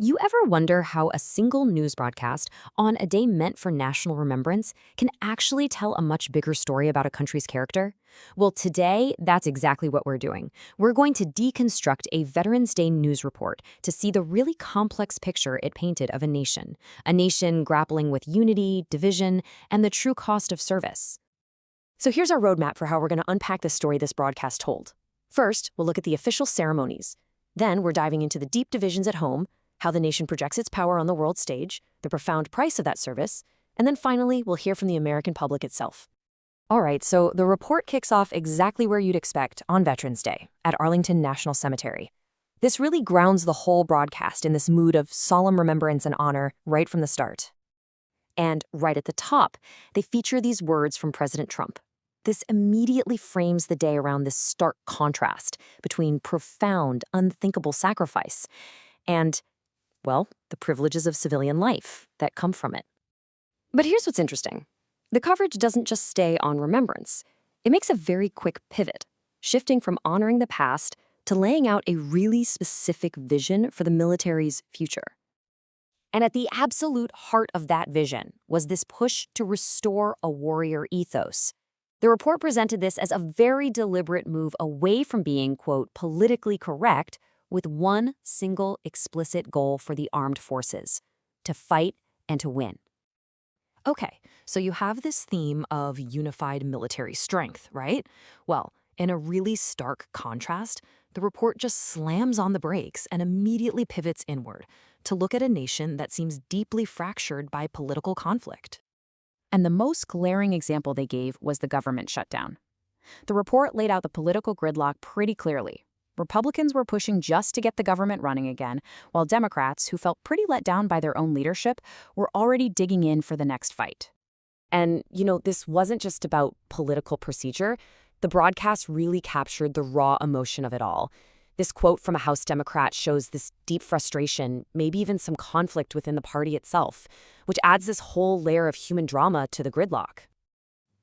You ever wonder how a single news broadcast on a day meant for national remembrance can actually tell a much bigger story about a country's character? Well, today, that's exactly what we're doing. We're going to deconstruct a Veterans Day news report to see the really complex picture it painted of a nation grappling with unity, division, and the true cost of service. So here's our roadmap for how we're going to unpack the story this broadcast told. First, we'll look at the official ceremonies. Then we're diving into the deep divisions at home, how the nation projects its power on the world stage, the profound price of that service, and then finally, we'll hear from the American public itself. All right, so the report kicks off exactly where you'd expect on Veterans Day, at Arlington National Cemetery. This really grounds the whole broadcast in this mood of solemn remembrance and honor right from the start. And right at the top, they feature these words from President Trump. This immediately frames the day around this stark contrast between profound, unthinkable sacrifice and, well, the privileges of civilian life that come from it. But here's what's interesting. The coverage doesn't just stay on remembrance. It makes a very quick pivot, shifting from honoring the past to laying out a really specific vision for the military's future. And at the absolute heart of that vision was this push to restore a warrior ethos. The report presented this as a very deliberate move away from being, quote, politically correct, with one single explicit goal for the armed forces: to fight and to win. Okay, so you have this theme of unified military strength, right? Well, in a really stark contrast, the report just slams on the brakes and immediately pivots inward to look at a nation that seems deeply fractured by political conflict. And the most glaring example they gave was the government shutdown. The report laid out the political gridlock pretty clearly. Republicans were pushing just to get the government running again, while Democrats, who felt pretty let down by their own leadership, were already digging in for the next fight. And, this wasn't just about political procedure. The broadcast really captured the raw emotion of it all. This quote from a House Democrat shows this deep frustration, maybe even some conflict within the party itself, which adds this whole layer of human drama to the gridlock.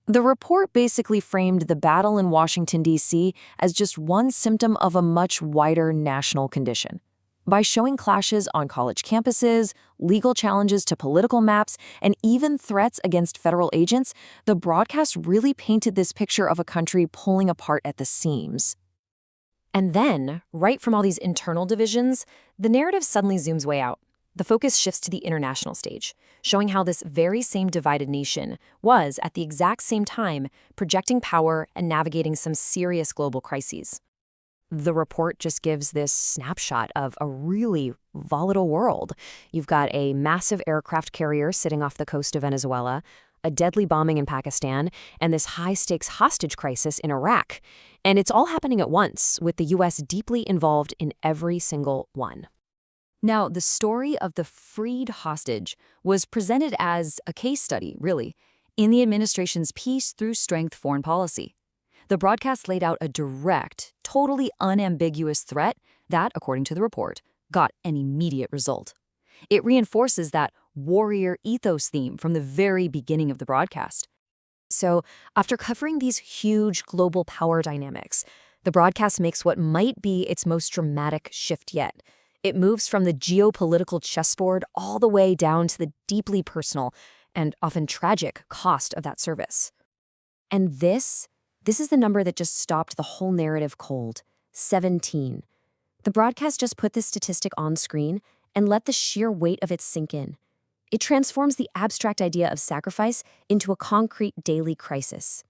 The report basically framed the battle in Washington, D.C. as just one symptom of a much wider national condition. By showing clashes on college campuses, legal challenges to political maps, and even threats against federal agents, the broadcast really painted this picture of a country pulling apart at the seams. And then, right from all these internal divisions, the narrative suddenly zooms way out. The focus shifts to the international stage, showing how this very same divided nation was, at the exact same time, projecting power and navigating some serious global crises. The report just gives this snapshot of a really volatile world. You've got a massive aircraft carrier sitting off the coast of Venezuela, a deadly bombing in Pakistan, and this high-stakes hostage crisis in Iraq. And it's all happening at once, with the U.S. deeply involved in every single one. Now, the story of the freed hostage was presented as a case study, really, in the administration's peace through strength foreign policy. The broadcast laid out a direct, totally unambiguous threat that, according to the report, got an immediate result. It reinforces that warrior ethos theme from the very beginning of the broadcast. So, after covering these huge global power dynamics, the broadcast makes what might be its most dramatic shift yet. It moves from the geopolitical chessboard all the way down to the deeply personal and often tragic cost of that service. And this is the number that just stopped the whole narrative cold: 17. The broadcast just put this statistic on screen and let the sheer weight of it sink in. It transforms the abstract idea of sacrifice into a concrete daily crisis.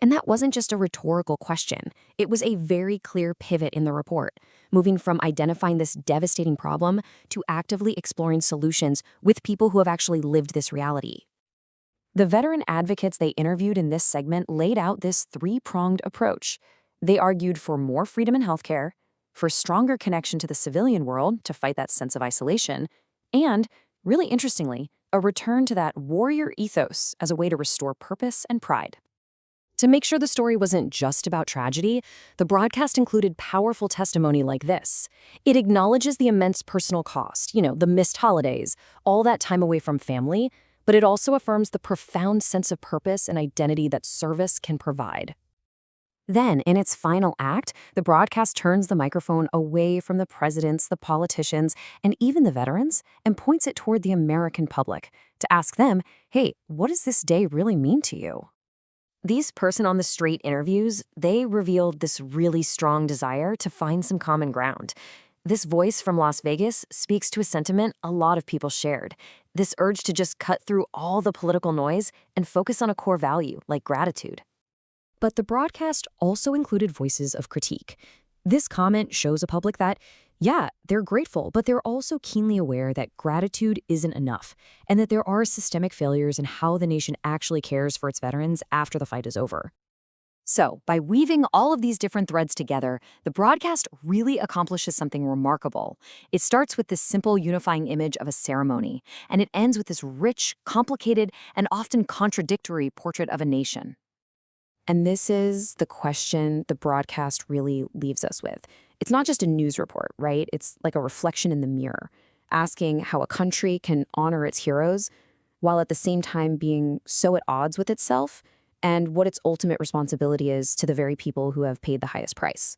And that wasn't just a rhetorical question. It was a very clear pivot in the report, moving from identifying this devastating problem to actively exploring solutions with people who have actually lived this reality. The veteran advocates they interviewed in this segment laid out this three-pronged approach. They argued for more freedom in healthcare, for stronger connection to the civilian world to fight that sense of isolation, and, really interestingly, a return to that warrior ethos as a way to restore purpose and pride. To make sure the story wasn't just about tragedy, the broadcast included powerful testimony like this. It acknowledges the immense personal cost, the missed holidays, all that time away from family, but it also affirms the profound sense of purpose and identity that service can provide. Then, in its final act, the broadcast turns the microphone away from the presidents, the politicians, and even the veterans, and points it toward the American public to ask them, hey, what does this day really mean to you? These person-on-the-street interviews, they revealed this really strong desire to find some common ground. This voice from Las Vegas speaks to a sentiment a lot of people shared. This urge to just cut through all the political noise and focus on a core value like gratitude. But the broadcast also included voices of critique. This comment shows a public that, yeah, they're grateful, but they're also keenly aware that gratitude isn't enough, and that there are systemic failures in how the nation actually cares for its veterans after the fight is over. So, by weaving all of these different threads together, the broadcast really accomplishes something remarkable. It starts with this simple unifying image of a ceremony, and it ends with this rich, complicated, and often contradictory portrait of a nation. And this is the question the broadcast really leaves us with. It's not just a news report, right? It's like a reflection in the mirror, asking how a country can honor its heroes while at the same time being so at odds with itself, and what its ultimate responsibility is to the very people who have paid the highest price.